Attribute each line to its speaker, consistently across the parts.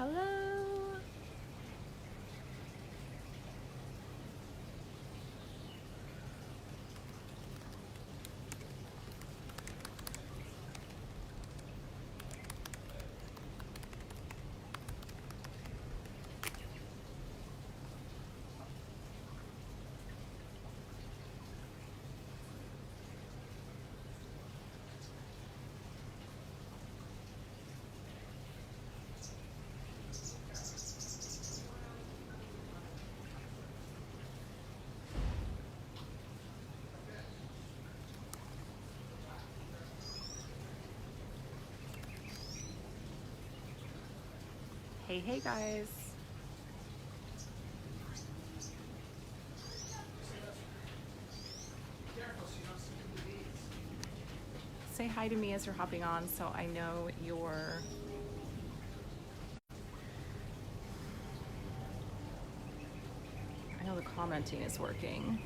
Speaker 1: Hello. Hey guys. Say hi to me as you're hopping on so I know the commenting is working.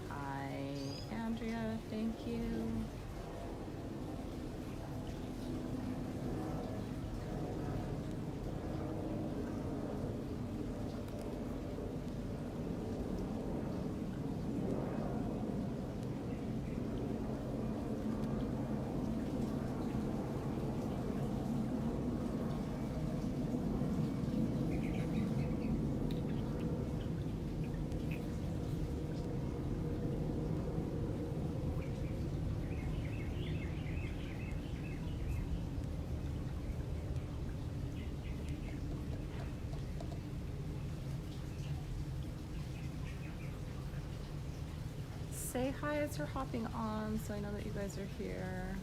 Speaker 1: Hi, Andrea, thank you. Say hi as you're hopping on so I know that you guys are here.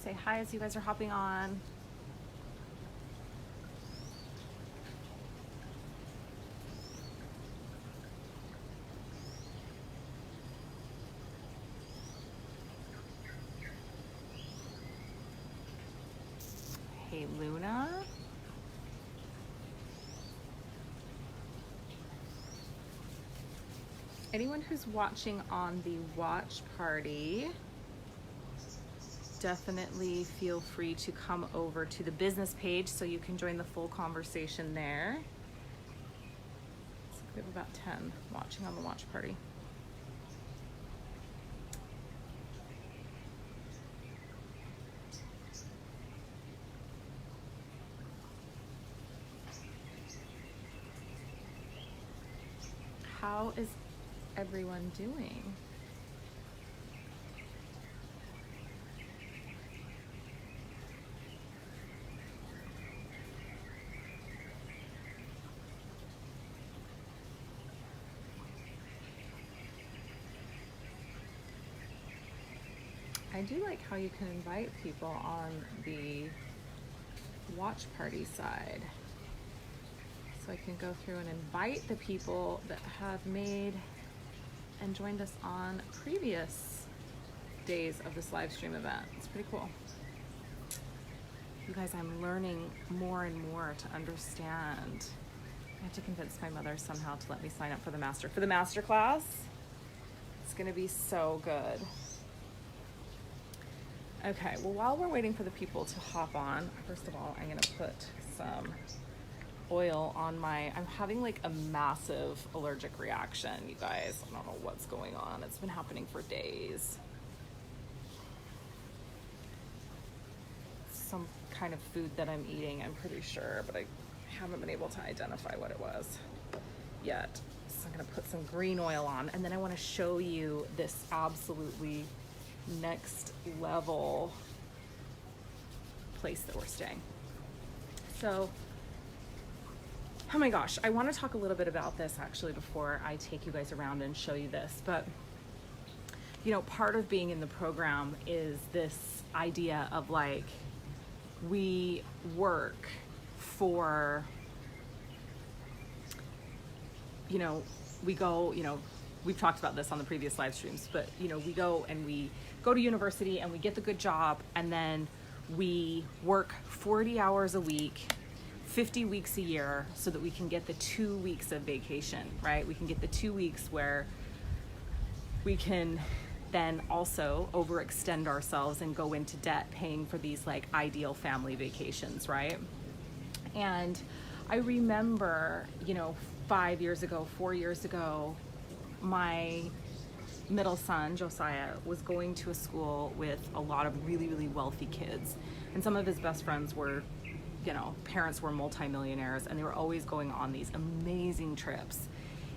Speaker 1: Say hi as you guys are hopping on. Hey, Luna. Anyone who's watching on the watch party, definitely feel free to come over to the business page so you can join the full conversation there. So we have about 10 watching on the watch party. How is everyone doing? I do like how you can invite people on the watch party side. So I can go through and invite the people that have made and joined us on previous days of this live stream event. It's pretty cool. You guys, I'm learning more and more to understand. I have to convince my mother somehow to let me sign up for the master class. It's gonna be so good. Okay, well, while we're waiting for the people to hop on, first of all, I'm gonna put some oil on I'm having like a massive allergic reaction, you guys. I don't know what's going on. It's been happening for days. Some kind of food that I'm eating, I'm pretty sure, but I haven't been able to identify what it was yet. I'm gonna put some green oil on, and then I wanna show you this absolutely next level place that we're staying. So, oh my gosh, I wanna talk a little bit about this actually before I take you guys around and show you this, but you know, part of being in the program is this idea of like, we work for, you know, we go, you know, we've talked about this on the previous live streams, but you know, we go to university and we get the good job, and then we work 40 hours a week, 50 weeks a year, so that we can get the 2 weeks of vacation, right? We can get the 2 weeks where we can then also overextend ourselves and go into debt paying for these like ideal family vacations, right? And I remember, you know, 4 years ago, my middle son, Josiah, was going to a school with a lot of really, really wealthy kids. And some of his best friends were, you know, parents were multimillionaires, and they were always going on these amazing trips.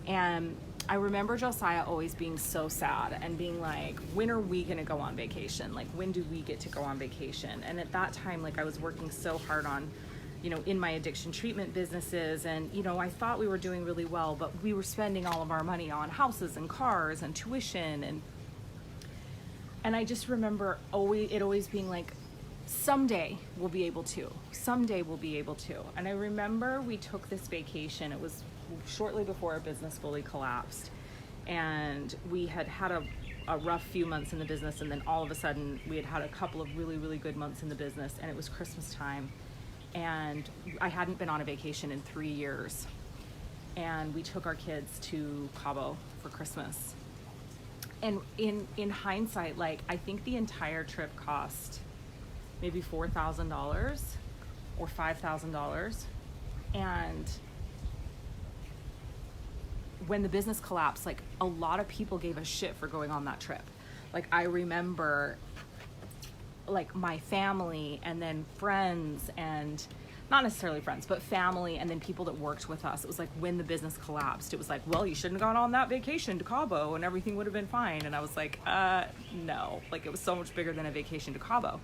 Speaker 1: And I remember Josiah always being so sad and being like, when are we gonna go on vacation? Like, when do we get to go on vacation? And at that time, like, I was working so hard on, you know, in my addiction treatment businesses, and, you know, I thought we were doing really well, but we were spending all of our money on houses and cars and tuition, and I just remember always being like, someday we'll be able to, And I remember we took this vacation. It was shortly before our business fully collapsed, and we had a rough few months in the business, and then all of a sudden we had a couple of really, really good months in the business, and it was Christmas time, and I hadn't been on a vacation in 3 years, and we took our kids to Cabo for Christmas. And in hindsight, like, I think the entire trip cost maybe $4,000 or $5,000. And when the business collapsed, like, a lot of people gave a shit for going on that trip. Like, I remember, like, my family and then friends, and not necessarily friends, but family, and then people that worked with us. It was like, when the business collapsed, it was like, well, you shouldn't have gone on that vacation to Cabo and everything would have been fine. And I was like, no, like, it was so much bigger than a vacation to Cabo.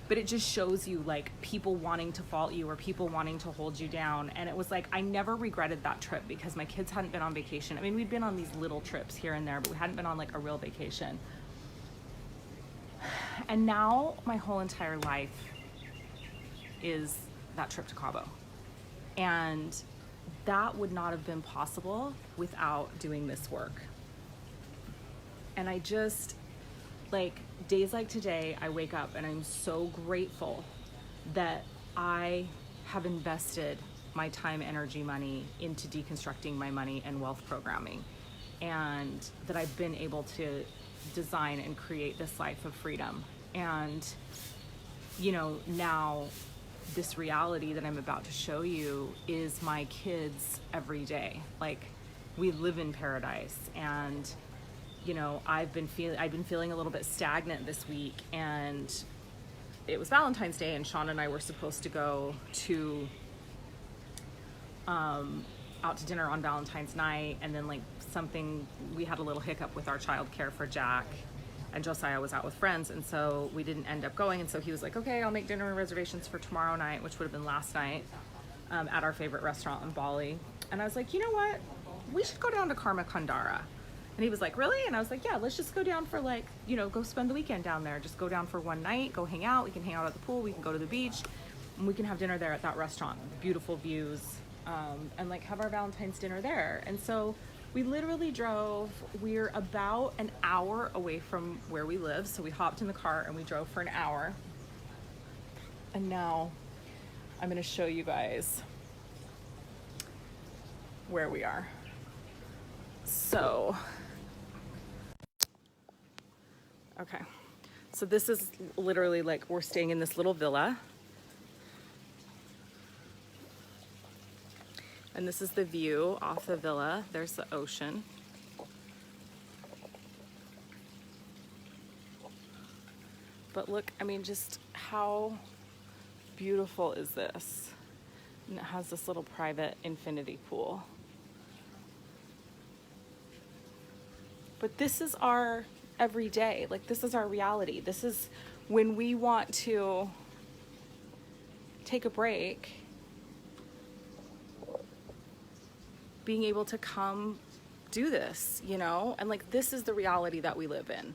Speaker 1: But it just shows you, like, people wanting to fault you or people wanting to hold you down. And it was like, I never regretted that trip because my kids hadn't been on vacation. I mean, we'd been on these little trips here and there, but we hadn't been on like a real vacation. And now my whole entire life is that trip to Cabo. And that would not have been possible without doing this work. And I just, like, days like today, I wake up and I'm so grateful that I have invested my time, energy, money into deconstructing my money and wealth programming, and that I've been able to design and create this life of freedom. And, you know, now this reality that I'm about to show you is my kids every day. Like, we live in paradise, and you know, I've been feeling a little bit stagnant this week, and it was Valentine's Day, and Sean and I were supposed to go to out to dinner on Valentine's night, and then, like, we had a little hiccup with our childcare for Jack, and Josiah was out with friends, and so we didn't end up going. And so he was like, okay, I'll make dinner reservations for tomorrow night, which would have been last night, at our favorite restaurant in Bali. And I was like, you know what, we should go down to Karma Kandara. And he was like, really? And I was like, yeah, let's just go down for, like, you know, go spend the weekend down there. Just go down for one night, go hang out. We can hang out at the pool, we can go to the beach, and we can have dinner there at that restaurant. Beautiful views, and, like, have our Valentine's dinner there. And so we literally drove. We're about an hour away from where we live. So we hopped in the car and we drove for an hour. And now I'm gonna show you guys where we are. So, okay, so this is literally, like, we're staying in this little villa, and this is the view off the villa. There's the ocean. But look, I mean, just how beautiful is this? And it has this little private infinity pool. but this is our everyday. Like, this is our reality. This is when we want to take a break, being able to come do this, you know? And like, this is the reality that we live in.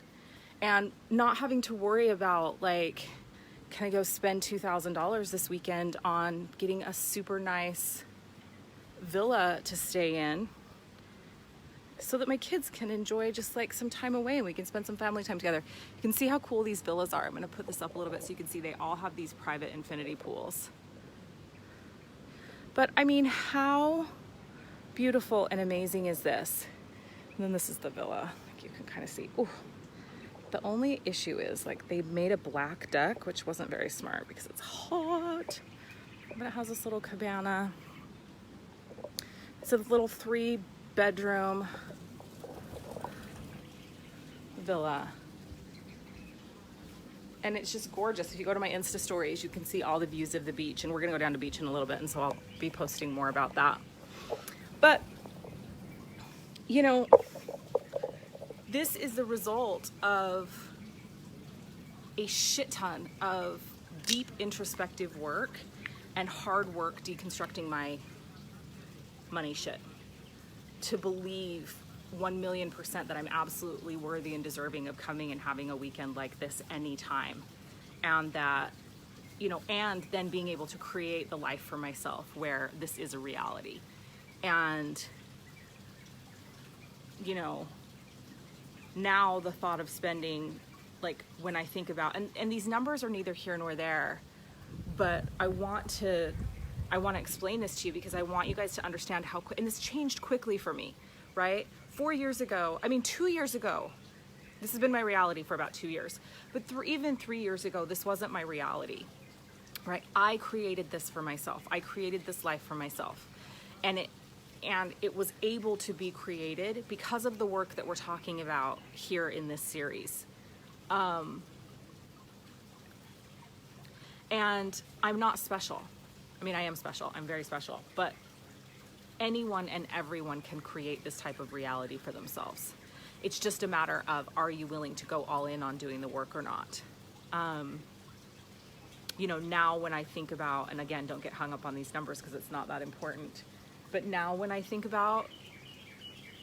Speaker 1: And not having to worry about like, can I go spend $2,000 this weekend on getting a super nice villa to stay in so that my kids can enjoy just like some time away and we can spend some family time together. You can see how cool these villas are. I'm gonna put this up a little bit so you can see they all have these private infinity pools. But I mean, how beautiful and amazing is this? And then this is the villa, like you can kind of see. Ooh. The only issue is like they made a black deck, which wasn't very smart because it's hot, but it has this little cabana. It's a little 3-bedroom villa. And it's just gorgeous. If you go to my Insta stories, you can see all the views of the beach, and we're gonna go down to the beach in a little bit, and so I'll be posting more about that. But, you know, this is the result of a shit ton of deep introspective work and hard work deconstructing my money shit to believe 1,000,000% that I'm absolutely worthy and deserving of coming and having a weekend like this anytime. And that, you know, and then being able to create the life for myself where this is a reality. And, you know, now the thought of spending, like when I think about, and these numbers are neither here nor there, but I want to explain this to you because I want you guys to understand how quick, and this changed quickly for me, right? 2 years ago, this has been my reality for about 2 years, but even 3 years ago, this wasn't my reality, right? I created this for myself. I created this life for myself. And it was able to be created because of the work that we're talking about here in this series. And I'm not special. I mean, I am special. I'm very special. But anyone and everyone can create this type of reality for themselves. It's just a matter of, are you willing to go all in on doing the work or not? You know, now when I think about, and again, don't get hung up on these numbers because it's not that important. But now when I think about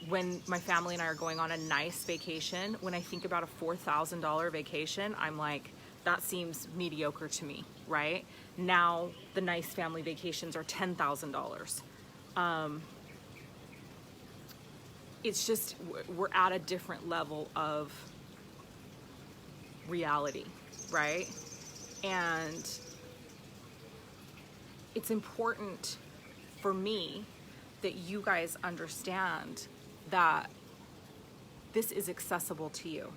Speaker 1: when my family and I are going on a nice vacation, when I think about a $4,000 vacation, I'm like, that seems mediocre to me, right? Now the nice family vacations are $10,000. It's just, we're at a different level of reality, right? And it's important for me that you guys understand that this is accessible to you.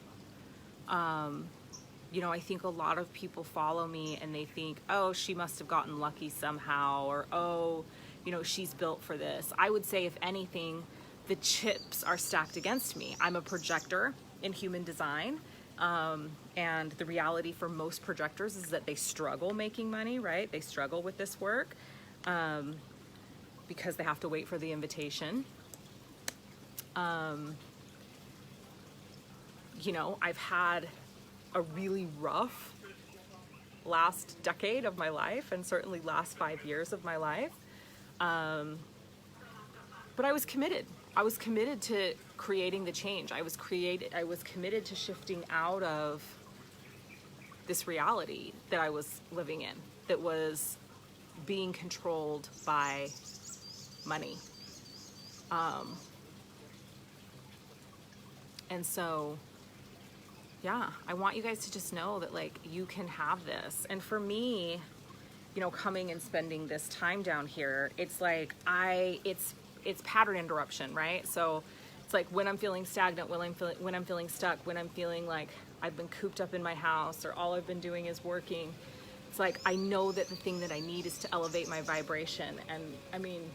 Speaker 1: You know, I think a lot of people follow me and they think, oh, she must have gotten lucky somehow, or, oh, you know, she's built for this. I would say, if anything, the chips are stacked against me. I'm a projector in human design. And the reality for most projectors is that they struggle making money, right? They struggle with this work. Because they have to wait for the invitation. You know, I've had a really rough last decade of my life, and certainly last 5 years of my life. But I was committed. I was committed to creating the change. I was committed to shifting out of this reality that I was living in, that was being controlled by money. And so, yeah, I want you guys to just know that, like, you can have this. And for me, you know, coming and spending this time down here, it's like it's pattern interruption, right? So it's like when I'm feeling stagnant, when I'm feeling stuck, when I'm feeling like I've been cooped up in my house or all I've been doing is working, it's like I know that the thing that I need is to elevate my vibration. And I mean,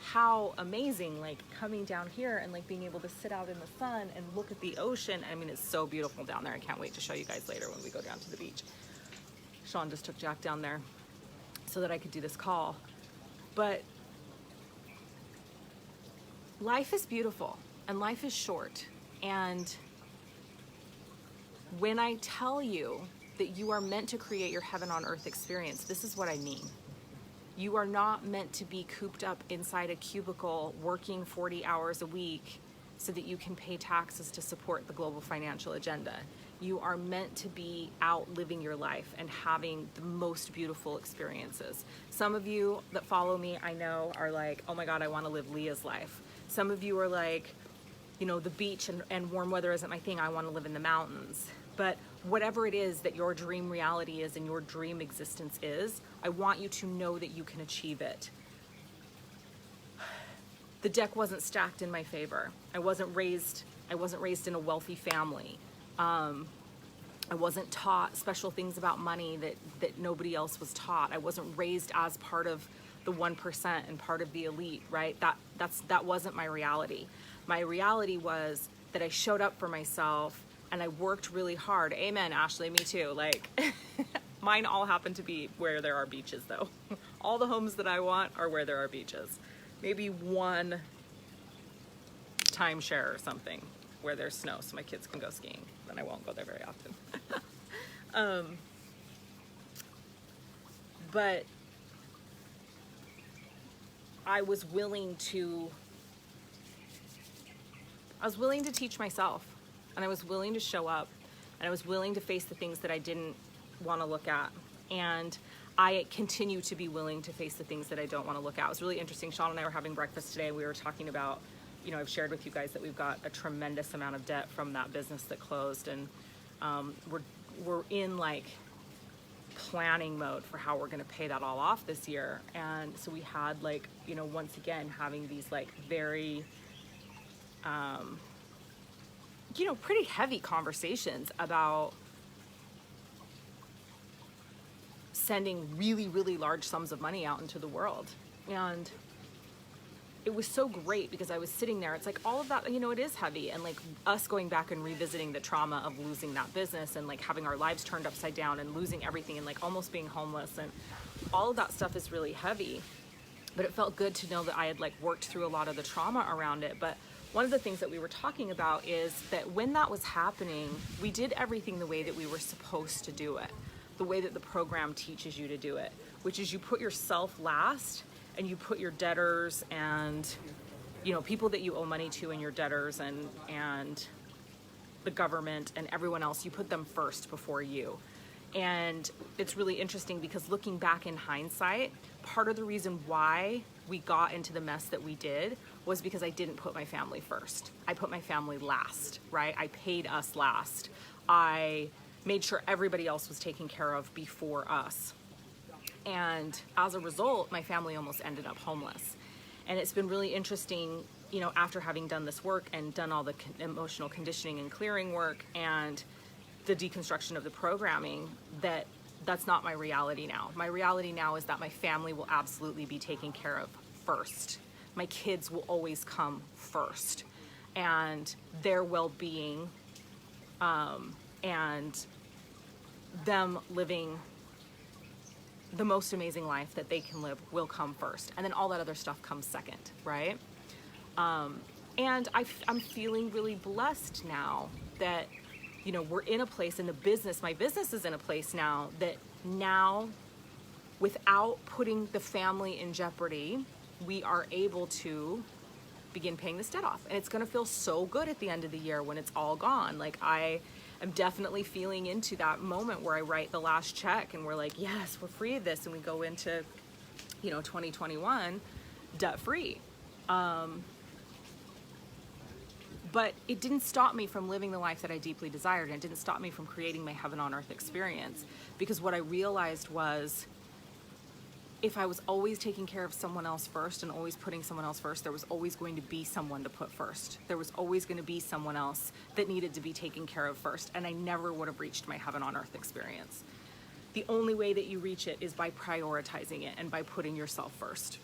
Speaker 1: how amazing, like coming down here and like being able to sit out in the sun and look at the ocean. I mean, it's so beautiful down there. I can't wait to show you guys later when we go down to the beach. Sean just took Jack down there so that I could do this call. But life is beautiful and life is short. And when I tell you that you are meant to create your heaven on earth experience, this is what I mean. You are not meant to be cooped up inside a cubicle working 40 hours a week so that you can pay taxes to support the global financial agenda. You are meant to be out living your life and having the most beautiful experiences. Some of you that follow me, I know, are like, oh my God, I want to live Leah's life. Some of you are like, you know, the beach and warm weather isn't my thing. I want to live in the mountains. But whatever it is that your dream reality is and your dream existence is, I want you to know that you can achieve it. The deck wasn't stacked in my favor. I wasn't raised in a wealthy family. I wasn't taught special things about money that nobody else was taught. I wasn't raised as part of the 1% and part of the elite, right? That wasn't my reality. My reality was that I showed up for myself and I worked really hard. Amen, Ashley, me too. Like, mine all happen to be where there are beaches though. All the homes that I want are where there are beaches. Maybe one timeshare or something where there's snow so my kids can go skiing. Then I won't go there very often. But I was willing to teach myself, and I was willing to show up, and I was willing to face the things that I didn't want to look at. And I continue to be willing to face the things that I don't want to look at. It was really interesting. Sean and I were having breakfast today. We were talking about, you know, I've shared with you guys that we've got a tremendous amount of debt from that business that closed, and we're in like planning mode for how we're going to pay that all off this year. And so we had, like, you know, once again having these like very you know, pretty heavy conversations about sending really, really large sums of money out into the world. And it was so great because I was sitting there. It's like all of that, you know, it is heavy. And like us going back and revisiting the trauma of losing that business and like having our lives turned upside down and losing everything and like almost being homeless, and all of that stuff is really heavy. But it felt good to know that I had like worked through a lot of the trauma around it. But one of the things that we were talking about is that when that was happening, we did everything the way that we were supposed to do it, the way that the program teaches you to do it, which is you put yourself last and you put your debtors and, you know, people that you owe money to and your debtors and the government and everyone else, you put them first before you. And it's really interesting because looking back in hindsight, part of the reason why we got into the mess that we did was because I didn't put my family first. I put my family last, right? I paid us last. I made sure everybody else was taken care of before us. And as a result, my family almost ended up homeless. And it's been really interesting, you know, after having done this work and done all the emotional conditioning and clearing work and the deconstruction of the programming, that's not my reality now. My reality now is that my family will absolutely be taken care of first. My kids will always come first, and their well-being and them living the most amazing life that they can live will come first, and then all that other stuff comes second, right? And I'm feeling really blessed now that, you know, we're in a place in the business, my business is in a place now that now, without putting the family in jeopardy, we are able to begin paying this debt off. And it's gonna feel so good at the end of the year when it's all gone. Like, I am definitely feeling into that moment where I write the last check and we're like, yes, we're free of this. And we go into, you know, 2021 debt free. But it didn't stop me from living the life that I deeply desired. And it didn't stop me from creating my heaven on earth experience. Because what I realized was, if I was always taking care of someone else first and always putting someone else first, there was always going to be someone to put first. There was always going to be someone else that needed to be taken care of first. And I never would have reached my heaven on earth experience. The only way that you reach it is by prioritizing it and by putting yourself first.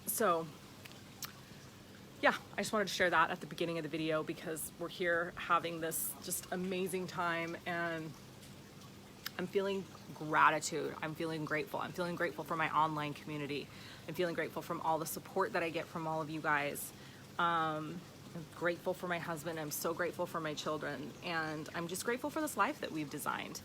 Speaker 1: So, yeah, I just wanted to share that at the beginning of the video because we're here having this just amazing time, and I'm feeling gratitude. I'm feeling grateful. I'm feeling grateful for my online community. I'm feeling grateful from all the support that I get from all of you guys.
Speaker 2: I'm grateful for my husband. I'm so grateful for my children. And I'm just grateful for this life that we've designed.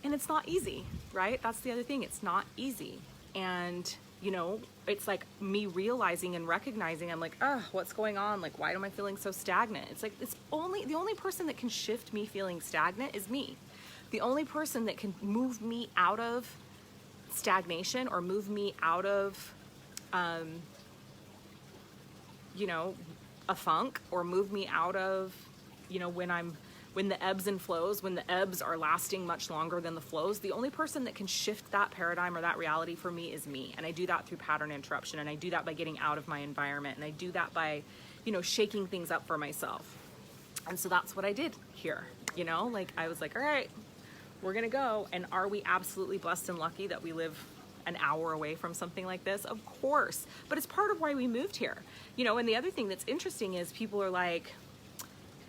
Speaker 2: And it's not easy, right? That's the other thing. It's not easy. And, you know, it's like me realizing and recognizing, I'm like, oh, what's going on? Like, why am I feeling so stagnant? It's like, the only person that can shift me feeling stagnant is me. The only person that can move me out of stagnation or move me out of, you know, a funk, or move me out of, you know, when the ebbs and flows, when the ebbs are lasting much longer than the flows, the only person that can shift that paradigm or that reality for me is me. And I do that through pattern interruption, and I do that by getting out of my environment, and I do that by, you know, shaking things up for myself. And so that's what I did here, you know, like I was like, all right, we're gonna go. And are we absolutely blessed and lucky that we live an hour away from something like this? Of course, but it's part of why we moved here, you know. And the other thing that's interesting is people are like,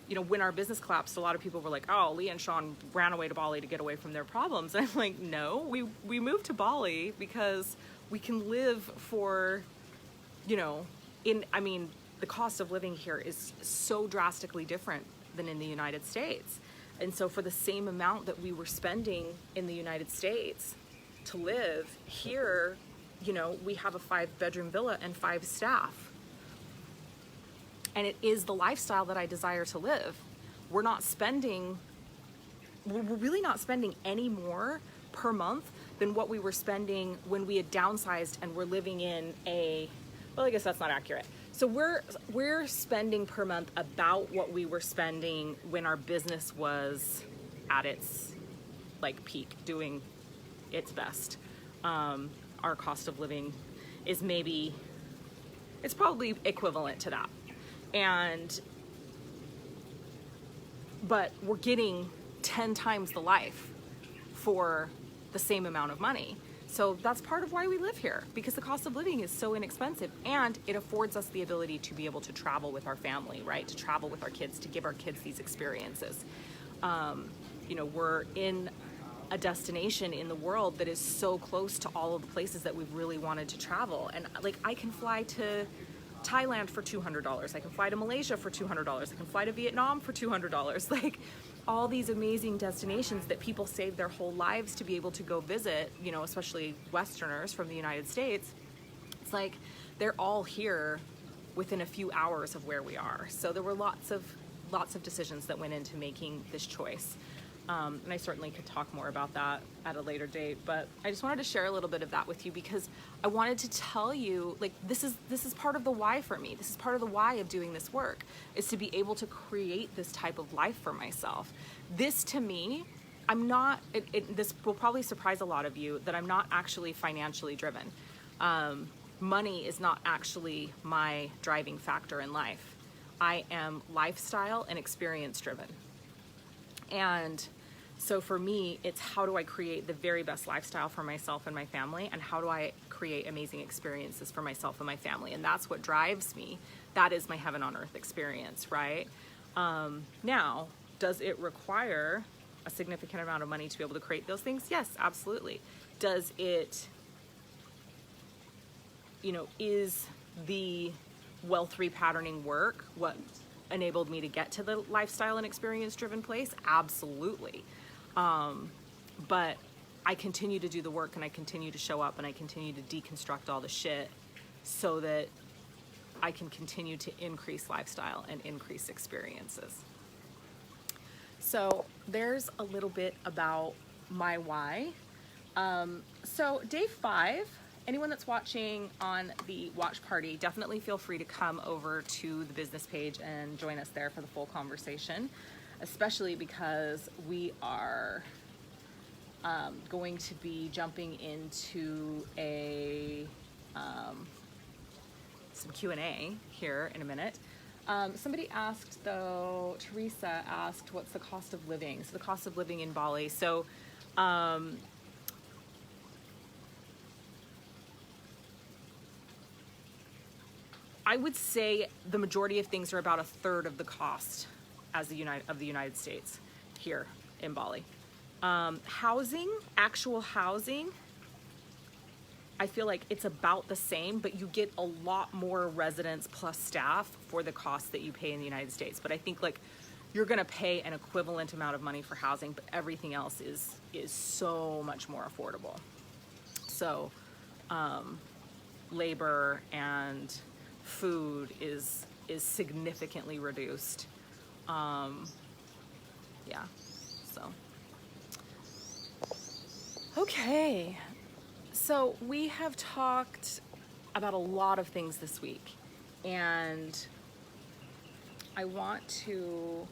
Speaker 2: you know, when our business collapsed, a lot of people were like, oh, Leah and Sean ran away to Bali to get away from their problems. And I'm like, no, we moved to Bali because we can live for, you know, the cost of living here is so drastically different than in the United States. And so for the same amount that we were spending in the United States to live here, you know, we have a 5-bedroom villa and 5 staff. And it is the lifestyle that I desire to live. We're really not spending any more per month than what we were spending when we had downsized and we're living in well, I guess that's not accurate. So we're spending per month about what we were spending when our business was at its like peak, doing its best. Our cost of living is it's probably equivalent to that. But we're getting 10 times the life for the same amount of money. So that's part of why we live here, because the cost of living is so inexpensive, and it affords us the ability to be able to travel with our family, right? To travel with our kids, to give our kids these experiences. You know, we're in a destination in the world that is so close to all of the places that we've really wanted to travel. And like, I can fly to Thailand for $200. I can fly to Malaysia for $200. I can fly to Vietnam for $200. Like, all these amazing destinations that people save their whole lives to be able to go visit, you know, especially Westerners from the United States. It's like they're all here within a few hours of where we are. So there were lots of decisions that went into making this choice. And I certainly could talk more about that at a later date, but I just wanted to share a little bit of that with you, because I wanted to tell you, like, this is part of the why for me. This is part of the why of doing this work, is to be able to create this type of life for myself. This, to me, this will probably surprise a lot of you, that I'm not actually financially driven. Money is not actually my driving factor in life. I am lifestyle and experience driven. And so for me, it's how do I create the very best lifestyle for myself and my family, and how do I create amazing experiences for myself and my family? And that's what drives me. That is my heaven on earth experience, right? Now, does it require a significant amount of money to be able to create those things? Yes, absolutely. Does it, you know, is the wealth repatterning work what enabled me to get to the lifestyle and experience driven place? Absolutely. But I continue to do the work, and I continue to show up, and I continue to deconstruct all the shit so that I can continue to increase lifestyle and increase experiences. So there's a little bit about my why. So day 5, anyone that's watching on the watch party, definitely feel free to come over to the business page and join us there for the full conversation, especially because we are going to be jumping into some Q&A here in a minute. Somebody asked, though, Teresa asked, what's the cost of living? So the cost of living in Bali. So I would say the majority of things are about a third of the cost of the United States here in Bali. Housing, actual housing, I feel like it's about the same, but you get a lot more residents plus staff for the cost that you pay in the United States. But I think like you're gonna pay an equivalent amount of money for housing, but everything else is so much more affordable. So labor and food is significantly reduced. Yeah, so. Okay, so we have talked about a lot of things this week, and I want to,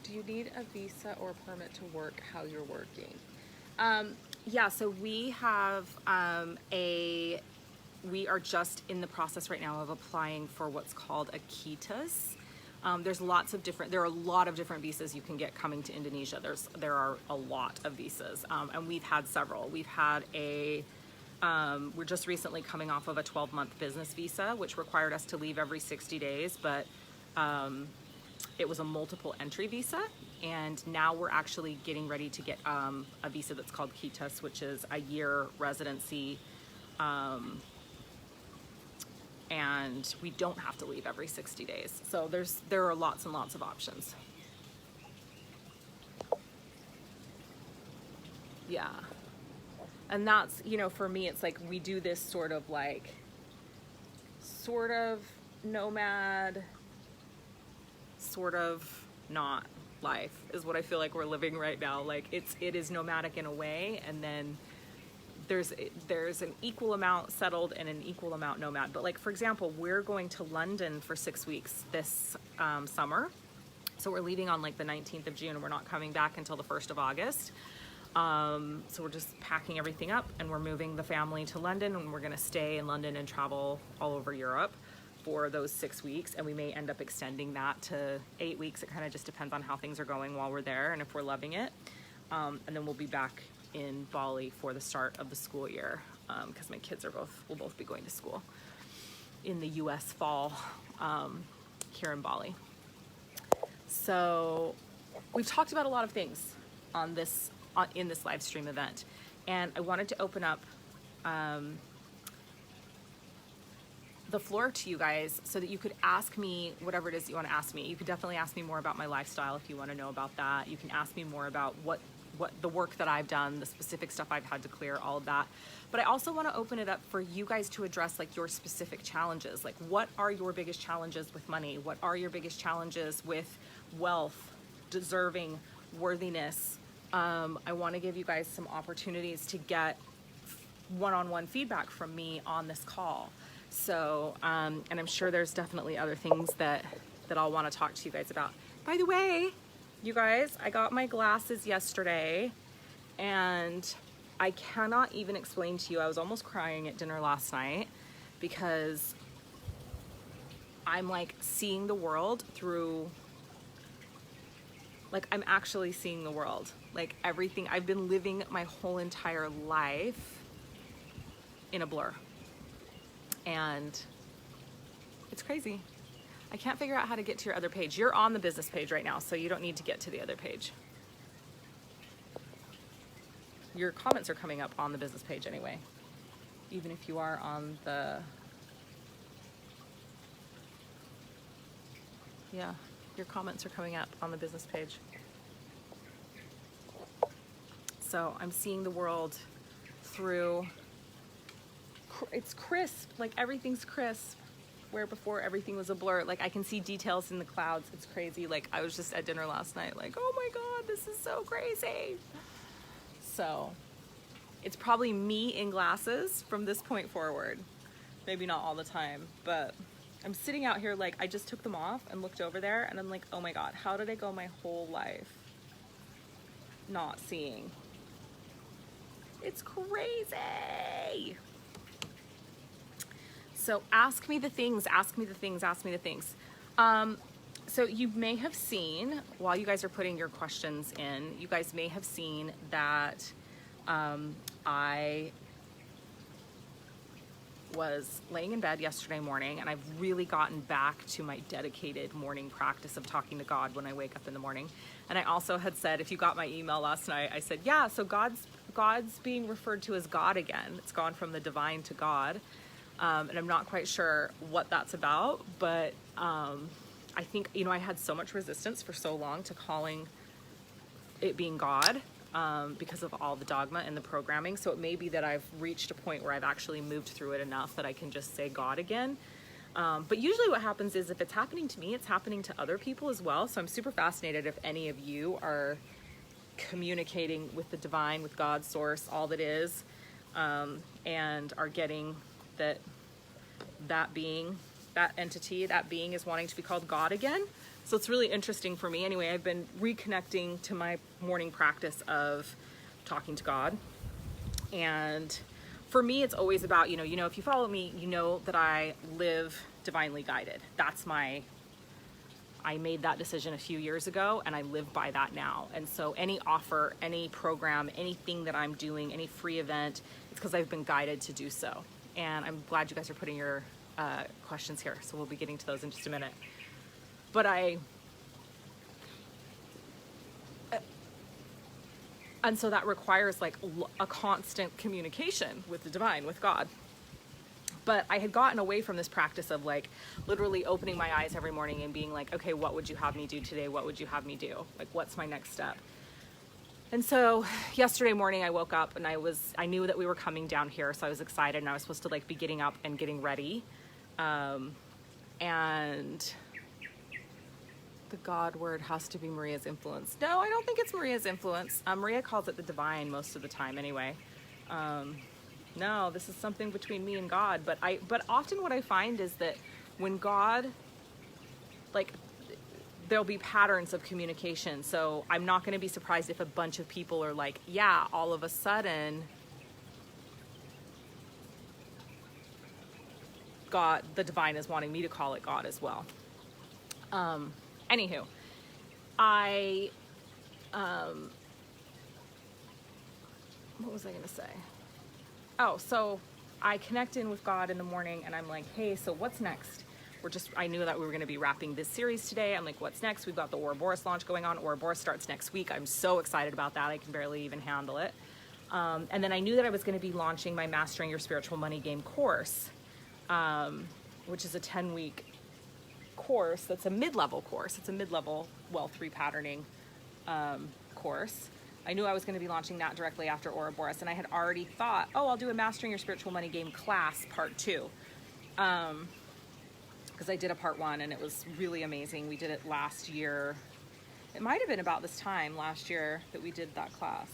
Speaker 2: do you need a visa or a permit to work how you're working? Yeah, so we have we are just in the process right now of applying for what's called a KITAS. There are a lot of different visas you can get coming to Indonesia. There are a lot of visas, and we've had several. We've had we're just recently coming off of a 12-month business visa, which required us to leave every 60 days, but it was a multiple entry visa. And now we're actually getting ready to get a visa that's called KITAS, which is a year residency. And we don't have to leave every 60 days. So there are lots and lots of options. Yeah. And that's, you know, for me, it's like we do this sort of nomad, sort of not life is what I feel like we're living right now. Like it is nomadic in a way, and then there's an equal amount settled and an equal amount nomad. But like, for example, we're going to London for 6 weeks this summer. So we're leaving on like the 19th of June and we're not coming back until the 1st of August. So we're just packing everything up and we're moving the family to London, and we're gonna stay in London and travel all over Europe for those 6 weeks. And we may end up extending that to 8 weeks. It kind of just depends on how things are going while we're there and if we're loving it. And then we'll be back in Bali for the start of the school year, because my kids will both be going to school in the US fall here in Bali. So we've talked about a lot of things on this in this live stream event, and I wanted to open up the floor to you guys so that you could ask me whatever it is you want to ask me. You could definitely ask me more about my lifestyle if you want to know about that. You can ask me more about what the work that I've done, the specific stuff I've had to clear, all of that. But I also want to open it up for you guys to address like your specific challenges. Like, what are your biggest challenges with money? What are your biggest challenges with wealth, deserving, worthiness? I want to give you guys some opportunities to get one-on-one feedback from me on this call. So, and I'm sure there's definitely other things that I'll want to talk to you guys about. By the way, you guys, I got my glasses yesterday, and I cannot even explain to you. I was almost crying at dinner last night because I'm like seeing the world through, like I'm actually seeing the world. Like everything, I've been living my whole entire life in a blur. And it's crazy. I can't figure out how to get to your other page. You're on the business page right now, so you don't need to get to the other page. Your comments are coming up on the business page anyway, even if you are on the, yeah, your comments are coming up on the business page. So I'm seeing the world through, it's crisp, like everything's crisp. Where before everything was a blur. Like I can see details in the clouds. It's crazy. Like I was just at dinner last night, like, oh my God, this is so crazy. So it's probably me in glasses from this point forward. Maybe not all the time, but I'm sitting out here like I just took them off and looked over there and I'm like, oh my God, how did I go my whole life not seeing? It's crazy. So ask me the things, ask me the things, ask me the things. So you may have seen, while you guys are putting your questions in, you guys may have seen that I was laying in bed yesterday morning, and I've really gotten back to my dedicated morning practice of talking to God when I wake up in the morning. And I also had said, if you got my email last night, I said, yeah, so God's God's being referred to as God again. It's gone from the divine to God. And I'm not quite sure what that's about, but I think, you know, I had so much resistance for so long to calling it being God because of all the dogma and the programming. So it may be that I've reached a point where I've actually moved through it enough that I can just say God again. But usually what happens is if it's happening to me, it's happening to other people as well. So I'm super fascinated if any of you are communicating with the divine, with God, source, all that is, and are getting that being, that entity, that being is wanting to be called God again. So it's really interesting for me. Anyway, I've been reconnecting to my morning practice of talking to God. And for me, it's always about, you know, if you follow me, you know that I live divinely guided. I made that decision a few years ago and I live by that now. And so any offer, any program, anything that I'm doing, any free event, it's because I've been guided to do so. And I'm glad you guys are putting your questions here. So we'll be getting to those in just a minute. But and so that requires like a constant communication with the divine, with God. But I had gotten away from this practice of like literally opening my eyes every morning and being like, okay, what would you have me do today? What would you have me do? Like, what's my next step? And so yesterday morning I woke up and I knew that we were coming down here. So I was excited and I was supposed to like be getting up and getting ready. And the God word has to be Maria's influence. No, I don't think it's Maria's influence. Maria calls it the divine most of the time anyway. No, this is something between me and God. But often what I find is that when God, like, there'll be patterns of communication. So I'm not going to be surprised if a bunch of people are like, yeah, all of a sudden God, the divine is wanting me to call it God as well. Anywho, what was I going to say? Oh, so I connect in with God in the morning and I'm like, hey, so what's next? I knew that we were going to be wrapping this series today. I'm like, what's next? We've got the Ouroboros launch going on. Ouroboros starts next week. I'm so excited about that. I can barely even handle it. And then I knew that I was going to be launching my Mastering Your Spiritual Money Game course, which is a 10-week course. That's a mid-level course. It's a mid-level wealth repatterning course. I knew I was going to be launching that directly after Ouroboros, and I had already thought, oh, I'll do a Mastering Your Spiritual Money Game class part 2. Because I did a part 1 and it was really amazing. We did it last year. It might have been about this time last year that we did that class.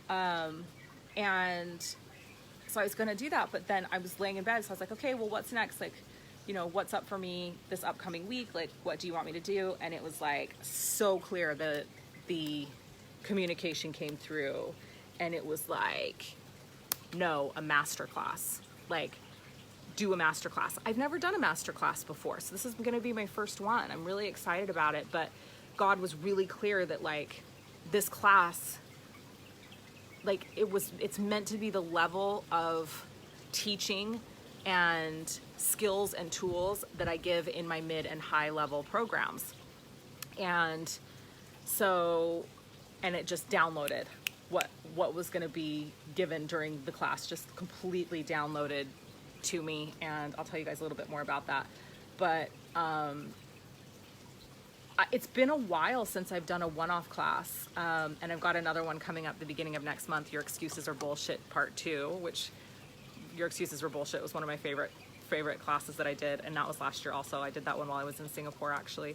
Speaker 2: And so I was going to do that, but then I was laying in bed. So I was like, okay, well, what's next? Like, you know, what's up for me this upcoming week? Like, what do you want me to do? And it was like so clear that the communication came through and it was like, no, a master class. Like, do a master class. I've never done a master class before, so this is going to be my first one. I'm really excited about it, but God was really clear that like this class, like it's meant to be the level of teaching and skills and tools that I give in my mid and high level programs. And so, and it just downloaded what was going to be given during the class, just completely downloaded to me, and I'll tell you guys a little bit more about that. But it's been a while since I've done a one-off class, and I've got another one coming up the beginning of next month, Your Excuses Are Bullshit Part 2, which Your Excuses Were Bullshit was one of my favorite classes that I did, and that was last year also. I did that one while I was in Singapore, actually.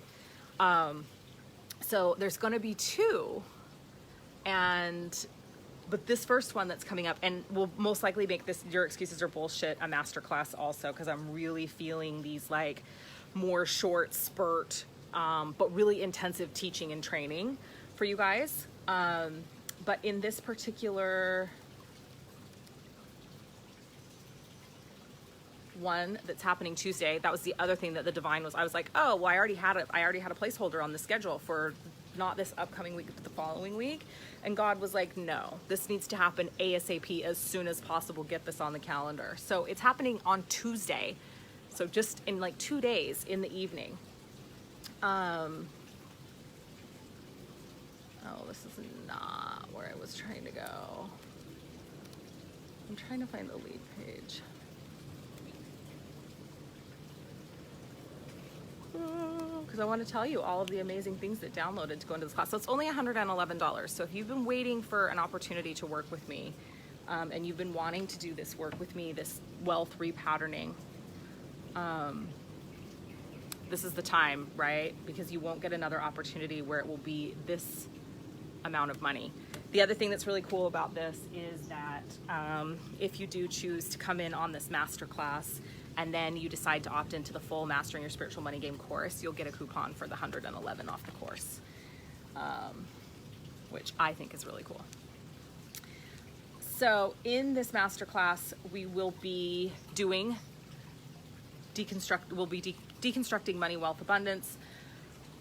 Speaker 2: So there's going to be 2, but this first one that's coming up, and we'll most likely make this Your Excuses Are Bullshit a masterclass also, because I'm really feeling these like more short spurt, but really intensive teaching and training for you guys. But in this particular one that's happening Tuesday, that was the other thing that the divine was. I was like, oh, well, I already had a placeholder on the schedule for not this upcoming week, but the following week. And God was like, no, this needs to happen ASAP, as soon as possible. Get this on the calendar. So it's happening on Tuesday. So just in like 2 days in the evening. Oh, this is not where I was trying to go. I'm trying to find the lead page. Because I want to tell you all of the amazing things that downloaded to go into this class. So it's only $111. So if you've been waiting for an opportunity to work with me, and you've been wanting to do this work with me, this wealth repatterning, this is the time, right? Because you won't get another opportunity where it will be this amount of money. The other thing that's really cool about this is that if you do choose to come in on this masterclass and then you decide to opt into the full Mastering Your Spiritual Money Game course, you'll get a coupon for the $111 off the course, which I think is really cool. So in this masterclass, we will be doing deconstructing money, wealth, abundance,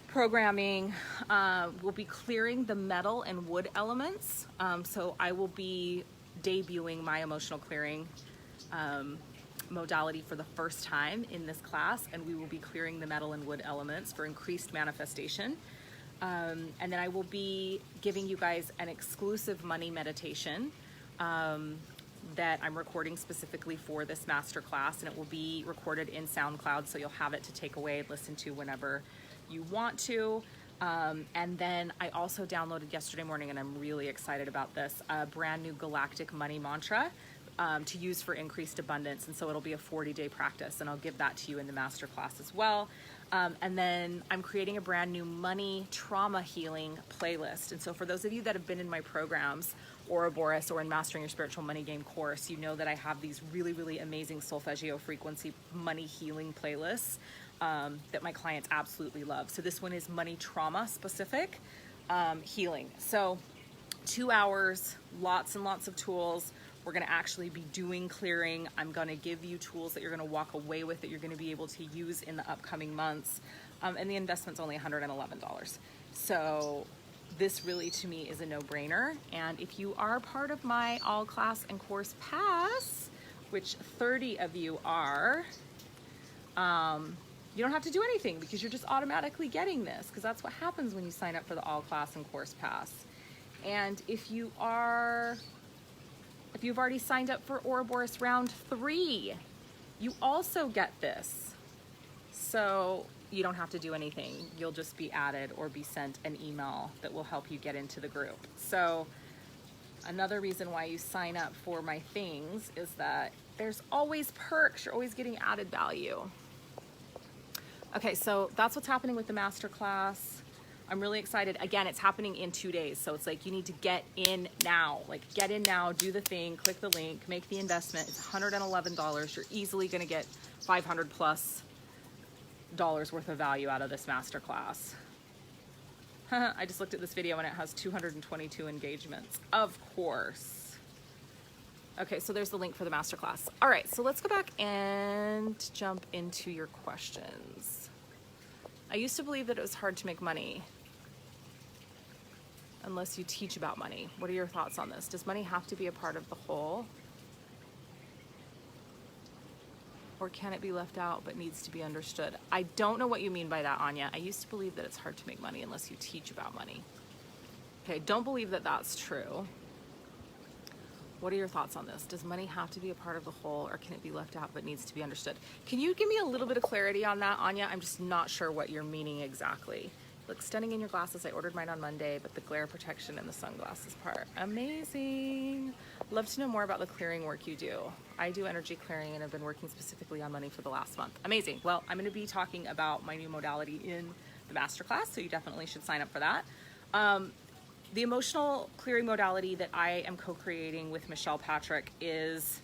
Speaker 2: programming. We'll be clearing the metal and wood elements. So I will be debuting my emotional clearing modality for the first time in this class, and we will be clearing the metal and wood elements for increased manifestation. And then I will be giving you guys an exclusive money meditation that I'm recording specifically for this masterclass, and it will be recorded in SoundCloud, so you'll have it to take away and listen to whenever you want to. And then I also downloaded yesterday morning, and I'm really excited about this, a brand new galactic money mantra to use for increased abundance. And so it'll be a 40-day practice, and I'll give that to you in the masterclass as well. And then I'm creating a brand new money trauma healing playlist. And so for those of you that have been in my programs, Ouroboros or in Mastering Your Spiritual Money Game course, you know that I have these really, really amazing solfeggio frequency money healing playlists that my clients absolutely love. So this one is money trauma specific healing. So 2 hours, lots and lots of tools. We're going to actually be doing clearing. I'm going to give you tools that you're going to walk away with that you're going to be able to use in the upcoming months. And the investment's only $111. So this really, to me, is a no-brainer. And if you are part of my all class and course pass, which 30 of you are, you don't have to do anything because you're just automatically getting this, because that's what happens when you sign up for the all class and course pass. And if you've already signed up for Ouroboros round 3, you also get this. So you don't have to do anything. You'll just be added or be sent an email that will help you get into the group. So another reason why you sign up for my things is that there's always perks. You're always getting added value. Okay, so that's what's happening with the masterclass. I'm really excited. Again, it's happening in 2 days. So it's like you need to get in now. Like get in now, do the thing, click the link, make the investment. It's $111. You're easily going to get $500 plus worth of value out of this masterclass. I just looked at this video and it has 222 engagements. Of course. Okay, so there's the link for the masterclass. All right, so let's go back and jump into your questions. I used to believe that it was hard to make money unless you teach about money. What are your thoughts on this? Does money have to be a part of the whole? Or can it be left out but needs to be understood? I don't know what you mean by that, Anya. I used to believe that it's hard to make money unless you teach about money. Okay, don't believe that that's true. What are your thoughts on this? Does money have to be a part of the whole, or can it be left out but needs to be understood? Can you give me a little bit of clarity on that, Anya? I'm just not sure what you're meaning exactly. Look stunning in your glasses. I ordered mine on Monday, but the glare protection and the sunglasses part. Amazing. Love to know more about the clearing work you do. I do energy clearing and have been working specifically on money for the last month. Amazing. Well, I'm going to be talking about my new modality in the masterclass, so you definitely should sign up for that. The emotional clearing modality that I am co-creating with Michelle Patrick is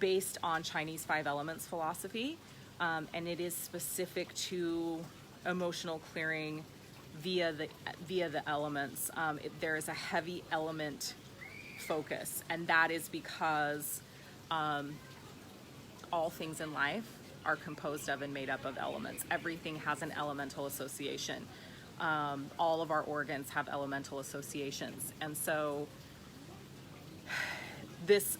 Speaker 2: based on Chinese 5 elements philosophy, and it is specific to emotional clearing via the elements. There is a heavy element focus, and that is because all things in life are composed of and made up of elements. Everything has an elemental association. All of our organs have elemental associations. And so this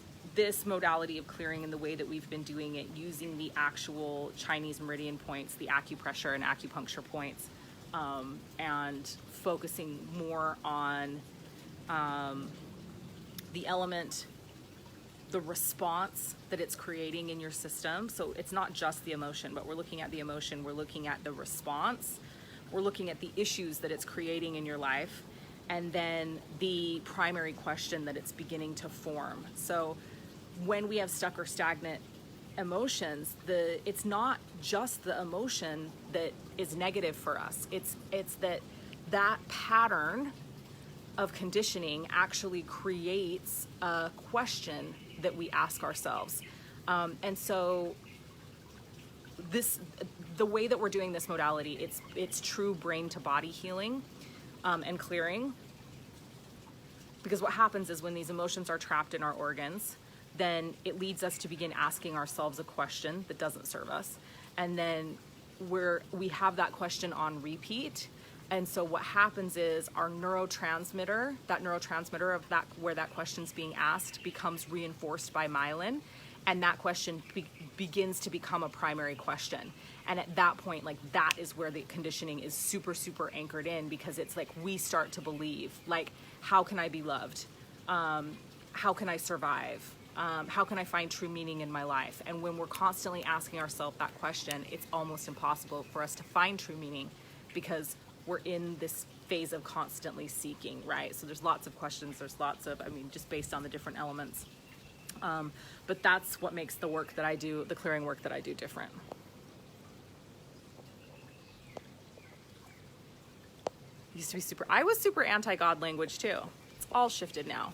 Speaker 2: modality of clearing in the way that we've been doing it, using the actual Chinese meridian points, the acupressure and acupuncture points, and focusing more on the element, the response that it's creating in your system. So it's not just the emotion, but we're looking at the emotion, we're looking at the response, we're looking at the issues that it's creating in your life, and then the primary question that it's beginning to form. So when we have stuck or stagnant emotions, it's not just the emotion that is negative for us. It's that pattern of conditioning actually creates a question that we ask ourselves. And so the way that we're doing this modality, it's true brain to body healing and clearing. Because what happens is when these emotions are trapped in our organs, then it leads us to begin asking ourselves a question that doesn't serve us. And then we have that question on repeat. And so what happens is our neurotransmitter of that, where that question's being asked, becomes reinforced by myelin. And that question begins to become a primary question. And at that point, like, that is where the conditioning is super, super anchored in, because it's like we start to believe, like, how can I be loved? How can I survive? How can I find true meaning in my life? And when we're constantly asking ourselves that question, it's almost impossible for us to find true meaning, because we're in this phase of constantly seeking, right? So there's lots of questions, there's lots of, just based on the different elements. But that's what makes the work that I do, the clearing work that I do, different. Used to be I was super anti-God language too. It's all shifted now.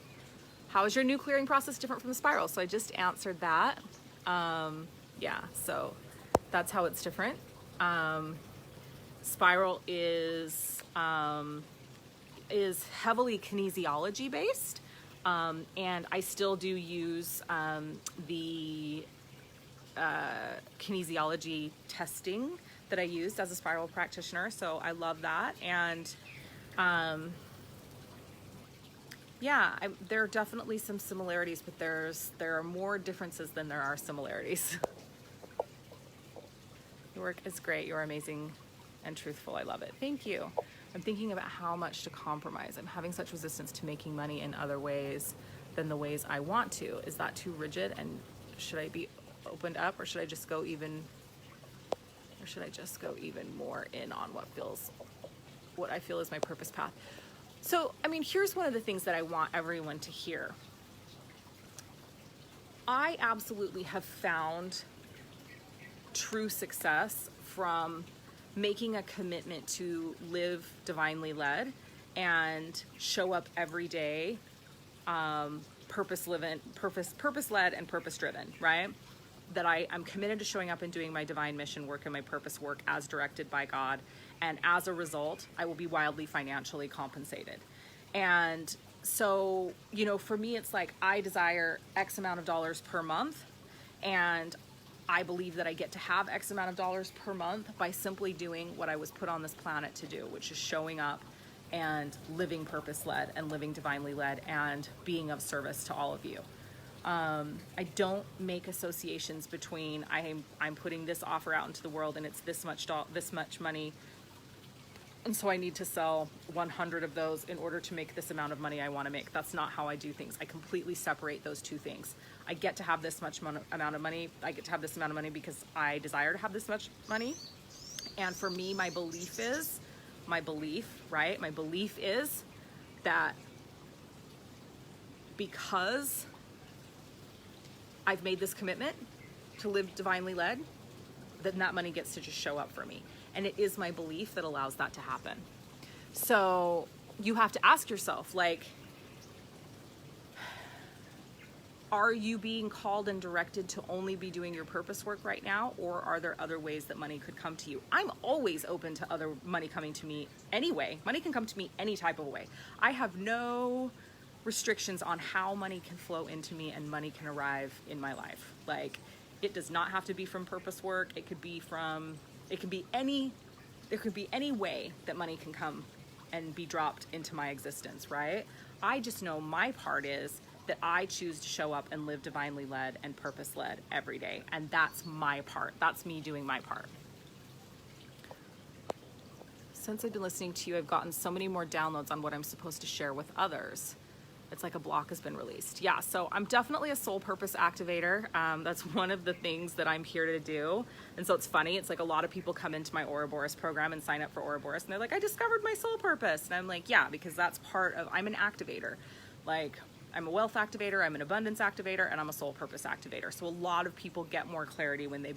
Speaker 2: How is your new clearing process different from the spiral? So I just answered that. Yeah, so that's how it's different. Spiral is heavily kinesiology based, and I still do use the kinesiology testing that I used as a spiral practitioner. So I love that, and there are definitely some similarities, but there are more differences than there are similarities. Your work is great. You're amazing and truthful. I love it. Thank you. I'm thinking about how much to compromise. I'm having such resistance to making money in other ways than the ways I want to. Is that too rigid? And should I be opened up, or should I just go even more in on what I feel is my purpose path? So, here's one of the things that I want everyone to hear. I absolutely have found true success from making a commitment to live divinely led and show up every day, purpose-led and purpose-driven, right? That I'm committed to showing up and doing my divine mission work and my purpose work as directed by God. And as a result, I will be wildly financially compensated. And so, for me, it's like I desire X amount of dollars per month, and I believe that I get to have X amount of dollars per month by simply doing what I was put on this planet to do, which is showing up and living purpose-led and living divinely led and being of service to all of you. I don't make associations between I'm putting this offer out into the world and it's this much money, and so I need to sell 100 of those in order to make this amount of money I want to make. That's not how I do things. I completely separate those two things. I get to have this much amount of money. I get to have this amount of money because I desire to have this much money. And for me, my belief is that because I've made this commitment to live divinely led, then that money gets to just show up for me. And it is my belief that allows that to happen. So you have to ask yourself, like, are you being called and directed to only be doing your purpose work right now? Or are there other ways that money could come to you? I'm always open to other money coming to me anyway. Money can come to me any type of way. I have no restrictions on how money can flow into me and money can arrive in my life. Like, it does not have to be from purpose work. There could be any way that money can come and be dropped into my existence, right? I just know my part is that I choose to show up and live divinely led and purpose led every day. And that's my part. That's me doing my part. Since I've been listening to you, I've gotten so many more downloads on what I'm supposed to share with others. It's like a block has been released. Yeah, so I'm definitely a soul purpose activator. That's one of the things that I'm here to do. And so it's funny, it's like a lot of people come into my Ouroboros program and sign up for Ouroboros and they're like, I discovered my soul purpose. And I'm like, yeah, because that's part of, I'm an activator. Like, I'm a wealth activator, I'm an abundance activator, and I'm a soul purpose activator. So a lot of people get more clarity when they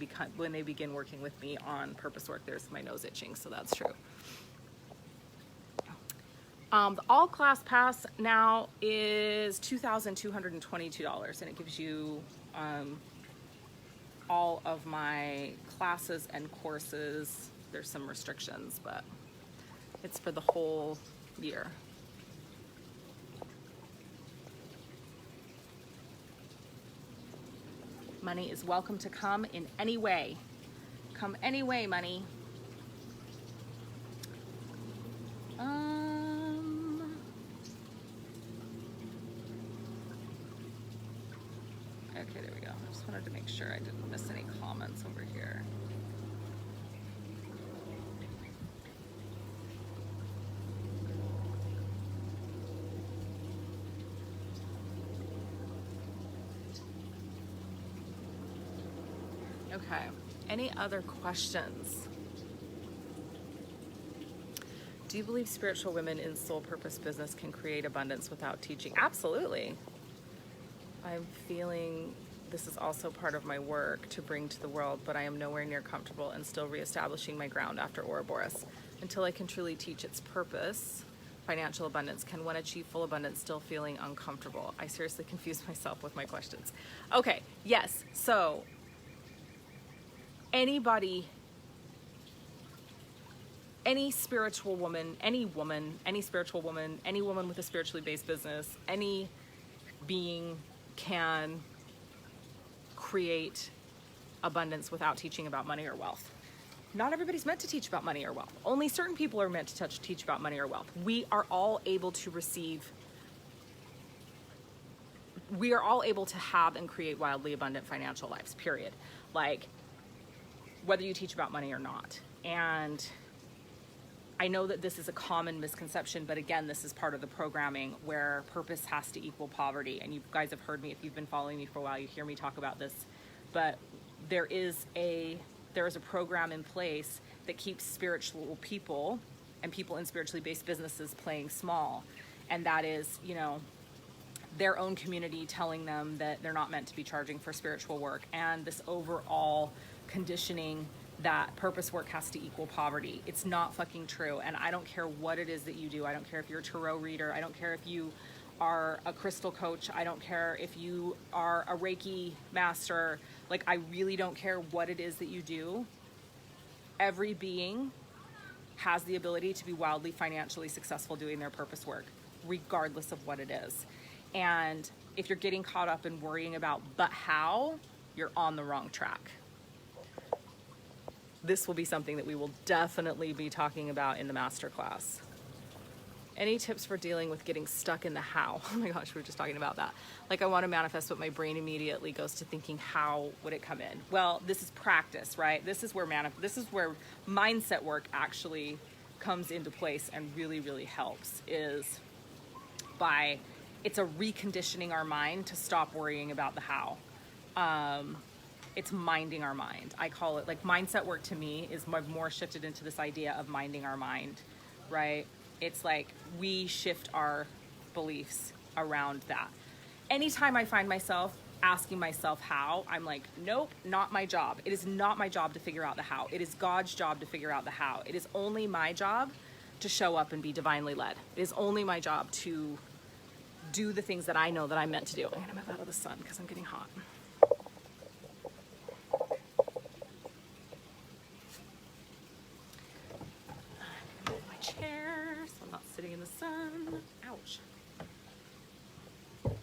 Speaker 2: begin working with me on purpose work. There's my nose itching, so that's true. The all class pass now is $2,222, and it gives you all of my classes and courses. There's some restrictions, but it's for the whole year. Money is welcome to come in any way. Come any way, money. Okay, there we go. I just wanted to make sure I didn't miss any comments over here. Okay, any other questions? Do you believe spiritual women in soul purpose business can create abundance without teaching? Absolutely. I'm feeling this is also part of my work to bring to the world, but I am nowhere near comfortable and still reestablishing my ground after Ouroboros. Until I can truly teach its purpose, financial abundance, can one achieve full abundance still feeling uncomfortable? I seriously confuse myself with my questions. Okay, yes, so anybody, any spiritual woman, any spiritual woman, any woman with a spiritually based business, any being can create abundance without teaching about money or wealth. Not everybody's meant to teach about money or wealth. Only certain people are meant to teach about money or wealth. We are all able to have and create wildly abundant financial lives, period. Like, whether you teach about money or not. And I know that this is a common misconception, but again, this is part of the programming where purpose has to equal poverty. And you guys have heard me, if you've been following me for a while, you hear me talk about this. But there is a program in place that keeps spiritual people and people in spiritually based businesses playing small. And that is, their own community telling them that they're not meant to be charging for spiritual work, and this overall conditioning that purpose work has to equal poverty. It's not fucking true. And I don't care what it is that you do. I don't care if you're a tarot reader. I don't care if you are a crystal coach. I don't care if you are a Reiki master. Like, I really don't care what it is that you do. Every being has the ability to be wildly financially successful doing their purpose work, regardless of what it is. And if you're getting caught up in worrying about but how, you're on the wrong track. This will be something that we will definitely be talking about in the masterclass. Any tips for dealing with getting stuck in the how? Oh my gosh, we were just talking about that. Like, I want to manifest, but my brain immediately goes to thinking, how would it come in? Well, this is practice, right? This is where mindset work actually comes into place and really, really helps, is by, it's a reconditioning our mind to stop worrying about the how. It's minding our mind. I call it, like, mindset work to me is more shifted into this idea of minding our mind, right? It's like we shift our beliefs around that. Anytime I find myself asking myself how, I'm like, nope, not my job. It is not my job to figure out the how. It is God's job to figure out the how. It is only my job to show up and be divinely led. It is only my job to do the things that I know that I'm meant to do. I'm gonna move out of the sun because I'm getting hot. Chair so I'm not sitting in the sun. Ouch. Okay.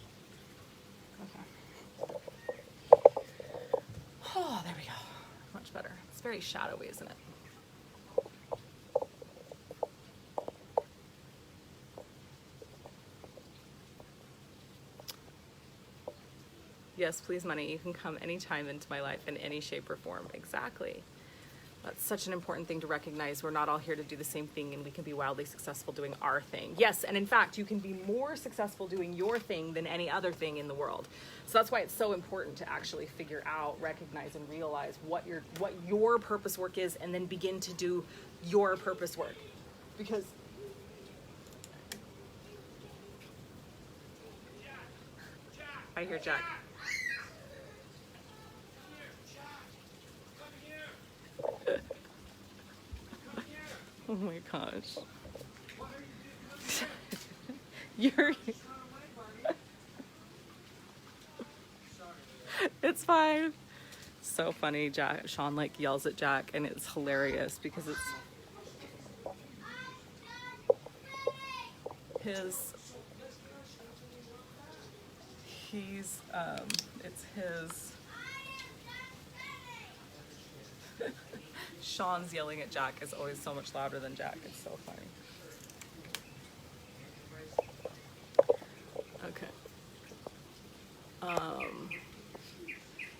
Speaker 2: Oh, there we go. Much better. It's very shadowy, isn't it? Yes, please, money. You can come anytime into my life in any shape or form. Exactly. That's such an important thing to recognize. We're not all here to do the same thing, and we can be wildly successful doing our thing. Yes, and in fact, you can be more successful doing your thing than any other thing in the world. So that's why it's so important to actually figure out, recognize, and realize what your purpose work is, and then begin to do your purpose work. Because I hear Jack. Oh my gosh. You're... It's fine. So funny. Sean like yells at Jack, and it's hilarious because it's his Sean's yelling at Jack is always so much louder than Jack. It's so funny. Okay.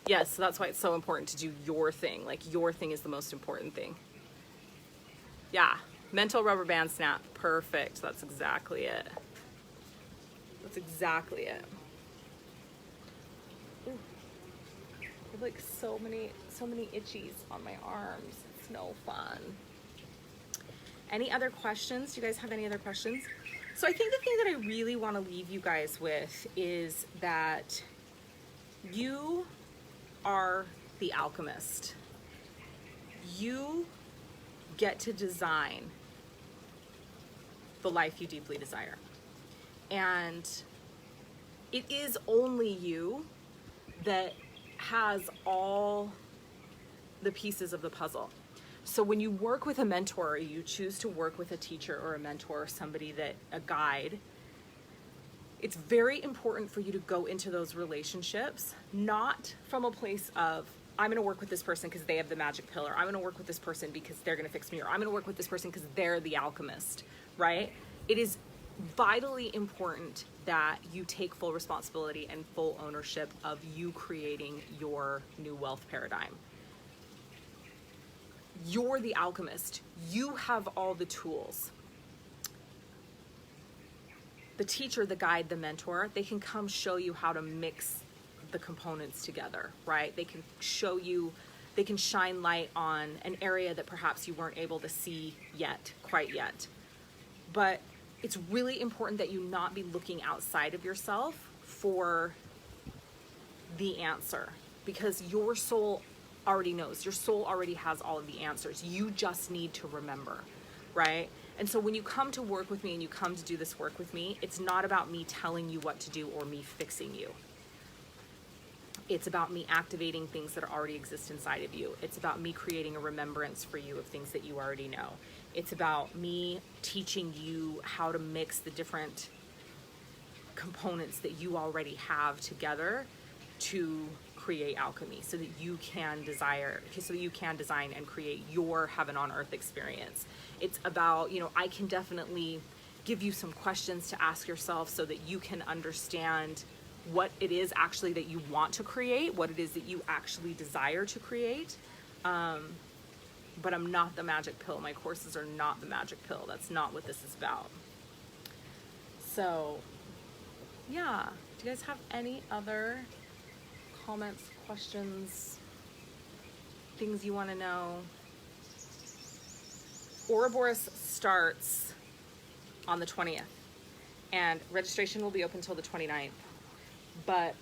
Speaker 2: Yes, so that's why it's so important to do your thing. Like, your thing is the most important thing. Yeah. Mental rubber band snap. Perfect. That's exactly it. That's exactly it. Ooh. I have like so many itchies on my arms. It's no fun. Any other questions? Do you guys have any other questions? So I think the thing that I really want to leave you guys with is that you are the alchemist. You get to design the life you deeply desire. And it is only you that has all the pieces of the puzzle. So when you work with a mentor, or you choose to work with a teacher or a mentor or somebody a guide, it's very important for you to go into those relationships, not from a place of, I'm going to work with this person because they have the magic pill, or I'm going to work with this person because they're going to fix me, or I'm going to work with this person because they're the alchemist, right? It is vitally important that you take full responsibility and full ownership of you creating your new wealth paradigm. You're the alchemist. You have all the tools. The teacher, the guide, the mentor, they can come show you how to mix the components together, right? They can show you, they can shine light on an area that perhaps you weren't able to see quite yet. But it's really important that you not be looking outside of yourself for the answer, because your soul already knows. Your soul already has all of the answers. You just need to remember, right? And so when you come to work with me and you come to do this work with me, it's not about me telling you what to do or me fixing you. It's about me activating things that already exist inside of you. It's about me creating a remembrance for you of things that you already know. It's about me teaching you how to mix the different components that you already have together to create alchemy, so that you can design and create your heaven on earth experience. It's about, I can definitely give you some questions to ask yourself so that you can understand what it is actually that you want to create, what it is that you actually desire to create. But I'm not the magic pill. My courses are not the magic pill. That's not what this is about. So, yeah. Do you guys have any other comments, questions, things you want to know? Ouroboros starts on the 20th, and registration will be open until the 29th. But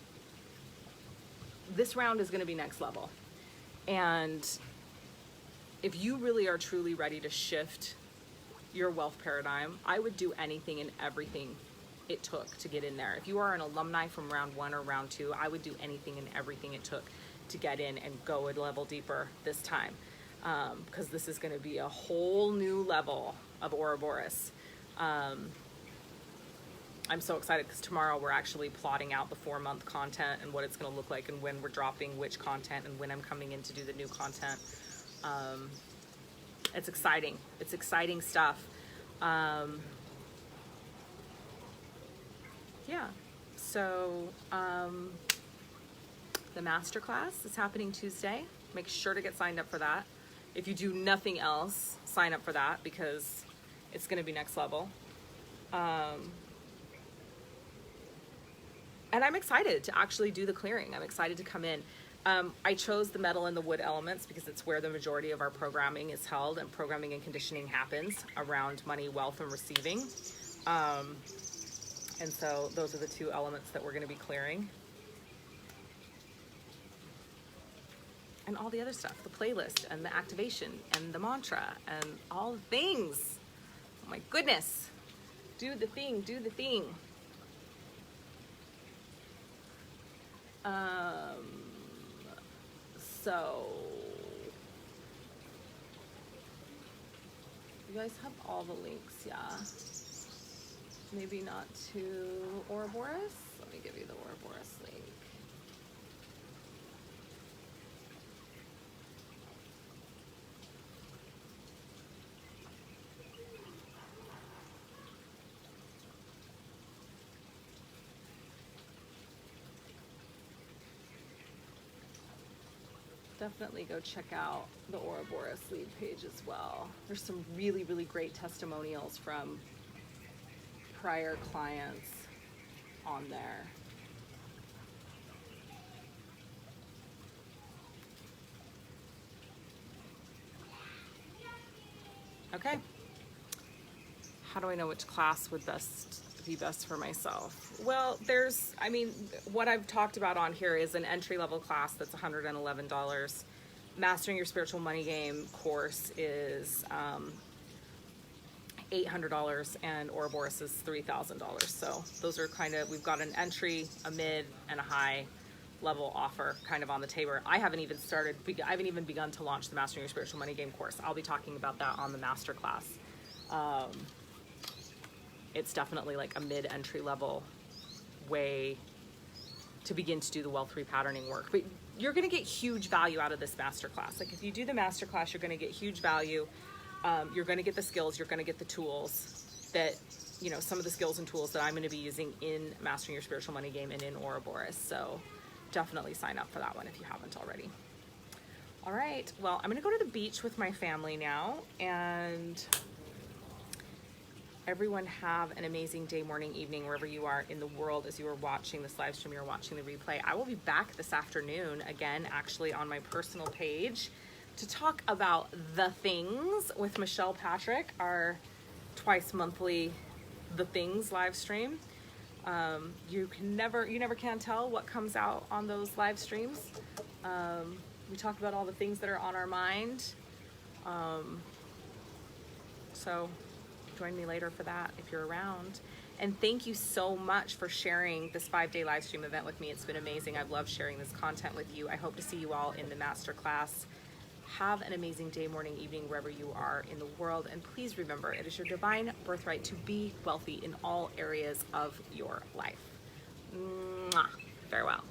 Speaker 2: this round is going to be next level. And if you really are truly ready to shift your wealth paradigm, I would do anything and everything it took to get in there. If you are an alumni from round 1 or round 2, I would do anything and everything it took to get in and go a level deeper this time. Because this is going to be a whole new level of Ouroboros. I'm so excited because tomorrow we're actually plotting out the 4-month content and what it's going to look like, and when we're dropping which content and when I'm coming in to do the new content. It's exciting. It's exciting stuff. Yeah. So the masterclass is happening Tuesday. Make sure to get signed up for that. If you do nothing else, sign up for that because it's going to be next level. And I'm excited to actually do the clearing. I'm excited to come in. I chose the metal and the wood elements because it's where the majority of our programming is held, and programming and conditioning happens around money, wealth, and receiving. And so those are the two elements that we're going to be clearing. And all the other stuff, the playlist and the activation and the mantra and all the things. Oh my goodness. Do the thing, do the thing. So you guys have all the links, yeah. Maybe not to Ouroboros. Let me give you the Ouroboros link. Definitely go check out the Ouroboros lead page as well. There's some really, really great testimonials from prior clients on there. Okay. How do I know which class would be best for myself? Well, what I've talked about on here is an entry-level class that's $111. Mastering Your Spiritual Money Game course is $800, and Ouroboros is $3,000. So those are we've got an entry, a mid, and a high level offer kind of on the table. I haven't even begun to launch the Mastering Your Spiritual Money Game course. I'll be talking about that on the master class. It's definitely like a mid-entry level way to begin to do the wealth repatterning work. But you're going to get huge value out of this masterclass. Like if you do the masterclass, you're going to get huge value. You're going to get the skills. You're going to get the tools that, some of the skills and tools that I'm going to be using in Mastering Your Spiritual Money Game and in Ouroboros. So definitely sign up for that one if you haven't already. All right. Well, I'm going to go to the beach with my family now, and everyone have an amazing day, morning, evening, wherever you are in the world as you are watching this live stream, you're watching the replay. I will be back this afternoon, again, actually on my personal page, to talk about The Things with Michelle Patrick, our twice monthly The Things live stream. You never can tell what comes out on those live streams. We talk about all the things that are on our mind. So join me later for that if you're around. And thank you so much for sharing this 5-day live stream event with me. It's been amazing. I've loved sharing this content with you. I hope to see you all in the master class. Have an amazing day, morning, evening, wherever you are in the world. And please remember, it is your divine birthright to be wealthy in all areas of your life. Mwah. Farewell.